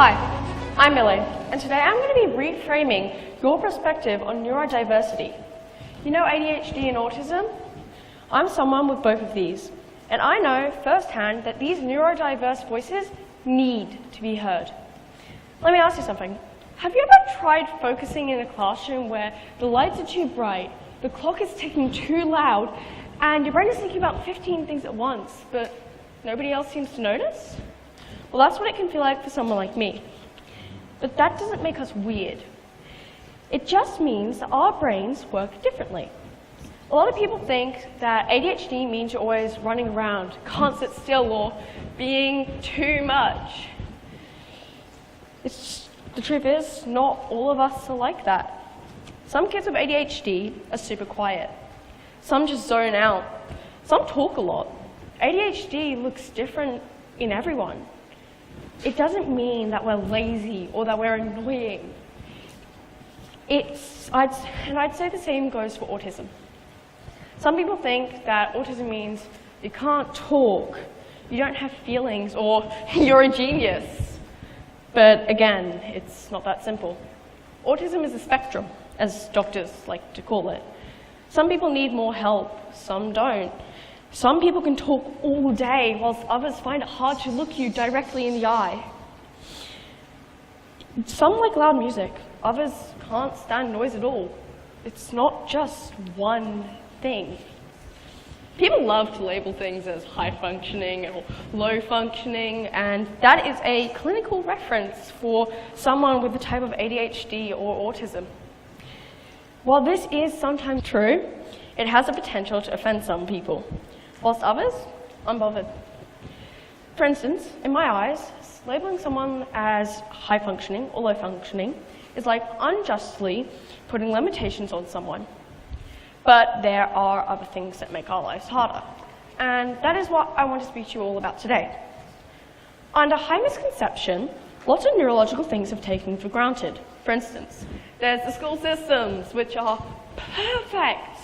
Hi, I'm Millie, and today I'm going to be reframing your perspective on neurodiversity. You know ADHD and autism? I'm someone with both of these, and I know firsthand that these neurodiverse voices need to be heard. Let me ask you something. Have you ever tried focusing in a classroom where the lights are too bright, the clock is ticking too loud, and your brain is thinking about 15 things at once, but nobody else seems to notice? Well, that's what it can feel like for someone like me. But that doesn't make us weird. It just means that our brains work differently. A lot of people think that ADHD means you're always running around, can't sit still, or being too much. The truth is, not all of us are like that. Some kids with ADHD are super quiet. Some just zone out. Some talk a lot. ADHD looks different in everyone. It doesn't mean that we're lazy or that we're annoying. I'd say the same goes for autism. Some people think that autism means you can't talk, you don't have feelings, or you're a genius. But again, it's not that simple. Autism is a spectrum, as doctors like to call it. Some people need more help, some don't. Some people can talk all day, whilst others find it hard to look you directly in the eye. Some like loud music, others can't stand noise at all. It's not just one thing. People love to label things as high functioning or low functioning, and that is a clinical reference for someone with the type of ADHD or autism. While this is sometimes true, it has the potential to offend some people, whilst others, unbothered. For instance, in my eyes, labeling someone as high functioning or low functioning is like unjustly putting limitations on someone. But there are other things that make our lives harder. And that is what I want to speak to you all about today. Under high misconception, lots of neurological things have taken for granted. For instance, there's the school systems, which are perfect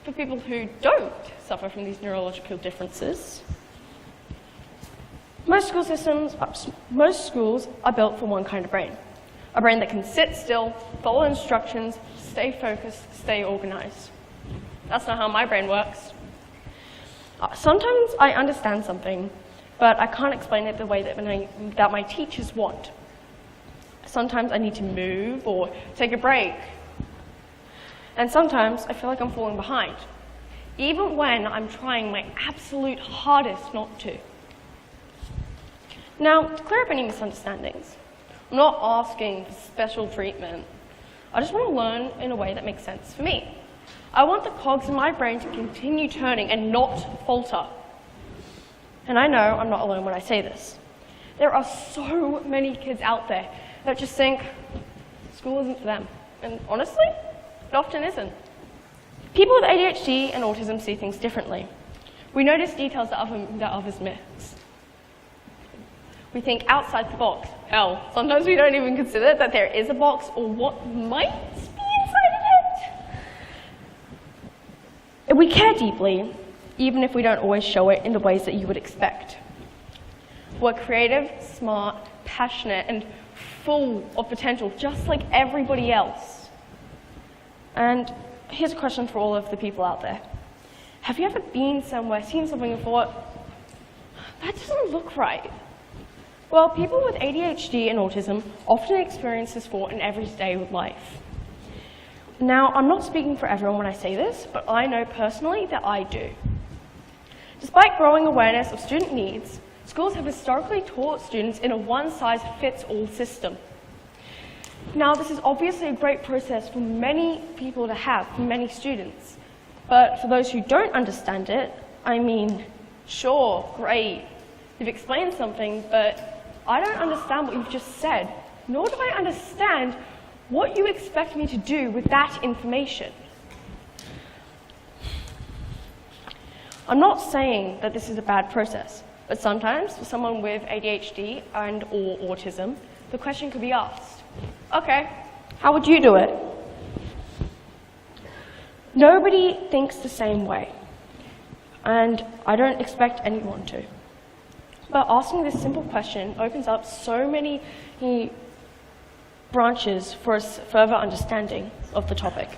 for people who don't suffer from these neurological differences. Most schools are built for one kind of brain. A brain that can sit still, follow instructions, stay focused, stay organized. That's not how my brain works. Sometimes I understand something, but I can't explain it the way that my teachers want. Sometimes I need to move or take a break. And sometimes I feel like I'm falling behind, even when I'm trying my absolute hardest not to. Now, to clear up any misunderstandings, I'm not asking for special treatment. I just want to learn in a way that makes sense for me. I want the cogs in my brain to continue turning and not falter. And I know I'm not alone when I say this. There are so many kids out there that just think school isn't for them. And honestly, it often isn't. People with ADHD and autism see things differently. We notice details that others miss. We think outside the box. Hell, sometimes we don't even consider that there is a box or what might be inside of it. We care deeply, even if we don't always show it in the ways that you would expect. We're creative, smart, passionate, and full of potential, just like everybody else. And here's a question for all of the people out there. Have you ever been somewhere, seen something and thought, that doesn't look right? Well, people with ADHD and autism often experience this thought in everyday life. Now, I'm not speaking for everyone when I say this, but I know personally that I do. Despite growing awareness of student needs, schools have historically taught students in a one-size-fits-all system. Now, this is obviously a great process for many people to have, for many students. But for those who don't understand it, I mean, sure, great, you've explained something, but I don't understand what you've just said, nor do I understand what you expect me to do with that information. I'm not saying that this is a bad process, but sometimes for someone with ADHD and or autism, the question could be asked, okay, how would you do it? Nobody thinks the same way, and I don't expect anyone to. But asking this simple question opens up so many branches for a further understanding of the topic.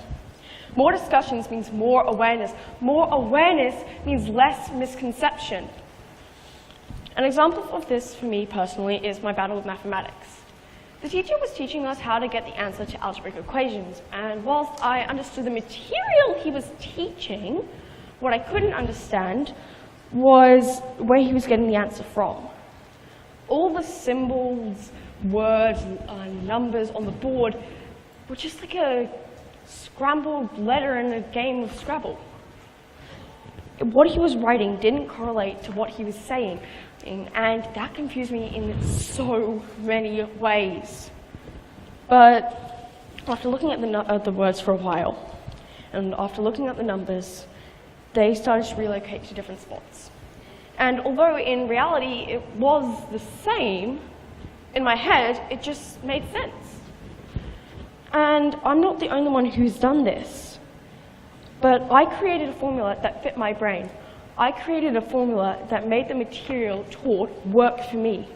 More discussions means more awareness. More awareness means less misconception. An example of this for me personally is my battle with mathematics. The teacher was teaching us how to get the answer to algebraic equations, and whilst I understood the material he was teaching, what I couldn't understand was where he was getting the answer from. All the symbols, words, numbers on the board were just like a scrambled letter in a game of Scrabble. What he was writing didn't correlate to what he was saying, and that confused me in so many ways. But after looking at the words for a while, and after looking at the numbers, they started to relocate to different spots. And although in reality it was the same, in my head it just made sense. And I'm not the only one who's done this, but I created a formula that fit my brain. I created a formula that made the material taught work for me.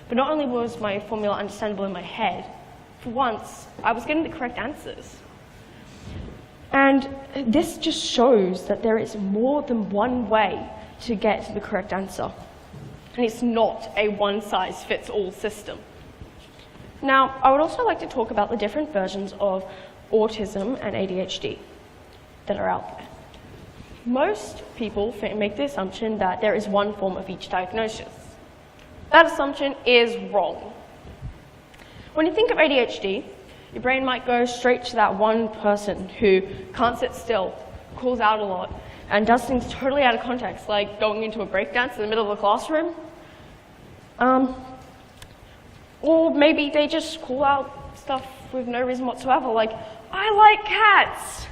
But not only was my formula understandable in my head, for once, I was getting the correct answers. And this just shows that there is more than one way to get to the correct answer. And it's not a one-size-fits-all system. Now, I would also like to talk about the different versions of autism and ADHD that are out there. Most people make the assumption that there is one form of each diagnosis. That assumption is wrong. When you think of ADHD, your brain might go straight to that one person who can't sit still, calls out a lot, and does things totally out of context, like going into a breakdance in the middle of the classroom. Or maybe they just call out stuff with no reason whatsoever, like, I like cats,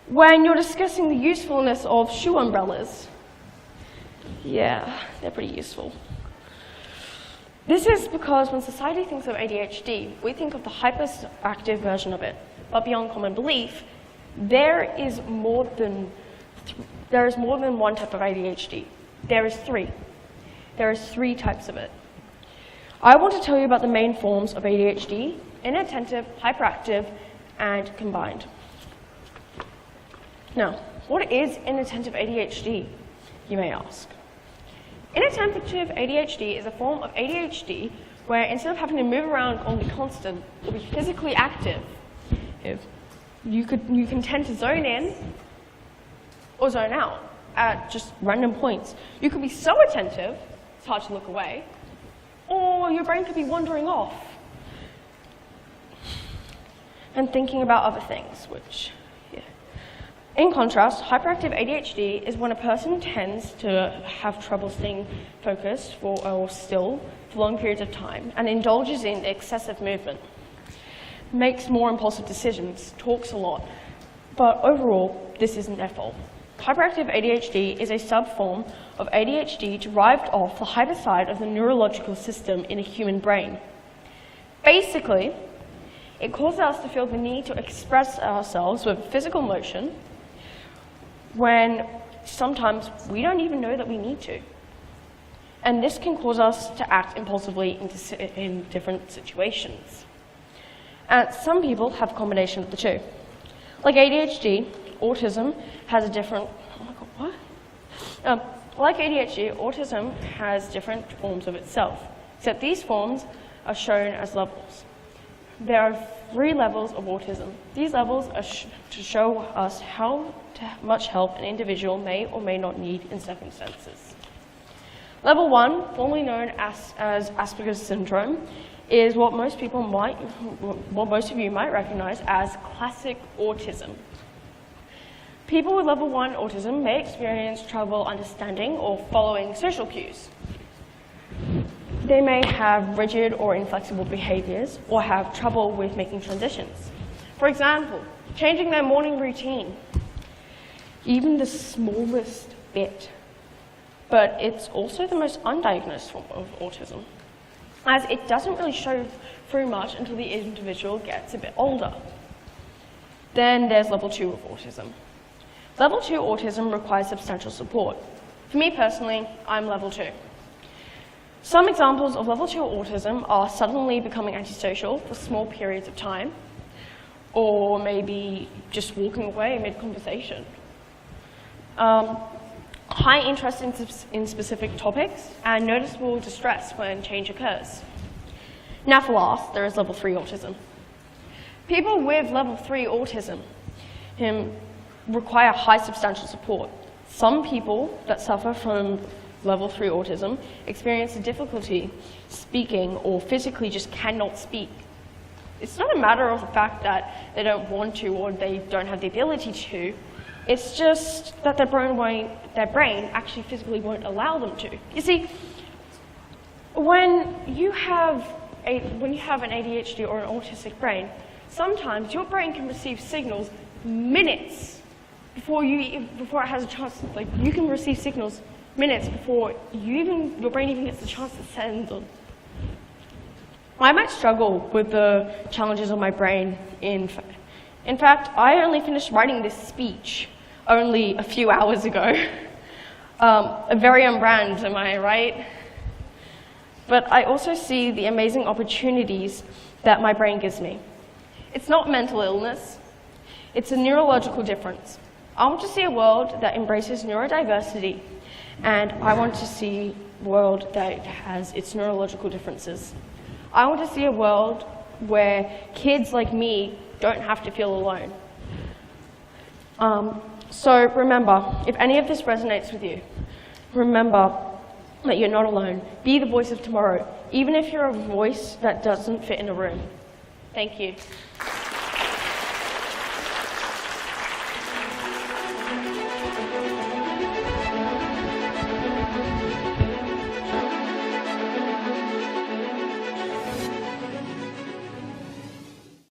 when you're discussing the usefulness of shoe umbrellas. Yeah, they're pretty useful. This is because when society thinks of ADHD, we think of the hyperactive version of it. But beyond common belief, there is more than one type of ADHD. There is three. There is three types of it. I want to tell you about the main forms of ADHD: inattentive, hyperactive, and combined. Now, what is inattentive ADHD, you may ask? Inattentive ADHD is a form of ADHD where instead of having to move around or be constant or be physically active, you can tend to zone in or zone out at just random points. You could be so attentive, it's hard to look away, or your brain could be wandering off and thinking about other things, in contrast, hyperactive ADHD is when a person tends to have trouble staying focused or still for long periods of time and indulges in excessive movement, makes more impulsive decisions, talks a lot, but overall, this isn't their fault. Hyperactive ADHD is a subform of ADHD derived off the hyper side of the neurological system in a human brain. Basically, it causes us to feel the need to express ourselves with physical motion when sometimes we don't even know that we need to. And this can cause us to act impulsively in different situations. And some people have a combination of the two. Like ADHD, autism has a different, like ADHD, autism has different forms of itself, except these forms are shown as levels. There are 3 levels of autism. These levels are to show us how much help an individual may or may not need in circumstances. Level 1, formerly known as Asperger's syndrome, is what most of you might recognize as classic autism. People with level 1 autism may experience trouble understanding or following social cues. They may have rigid or inflexible behaviors or have trouble with making transitions. For example, changing their morning routine, even the smallest bit. But it's also the most undiagnosed form of autism, as it doesn't really show through much until the individual gets a bit older. Then there's level 2 of autism. Level 2 autism requires substantial support. For me personally, I'm level 2. Some examples of level 2 autism are suddenly becoming antisocial for small periods of time, or maybe just walking away mid-conversation. High interest in specific topics, and noticeable distress when change occurs. Now for last, there is level 3 autism. People with level 3 autism require high substantial support. Some people that suffer from level 3 autism experience a difficulty speaking or physically just cannot speak. It's not a matter of the fact that they don't want to or they don't have the ability to. It's just that their brain actually physically won't allow them to. You see, when you have an ADHD or an autistic brain, sometimes your brain can receive signals minutes before it has a chance. Like, you can receive signals minutes before your brain even gets the chance to send them. I might struggle with the challenges of my brain. In fact, I only finished writing this speech only a few hours ago. Very on brand, am I right? But I also see the amazing opportunities that my brain gives me. It's not mental illness, it's a neurological difference. I want to see a world that embraces neurodiversity, and I want to see a world that has its neurological differences. I want to see a world where kids like me don't have to feel alone. So remember, if any of this resonates with you, remember that you're not alone. Be the voice of tomorrow, even if you're a voice that doesn't fit in a room. Thank you.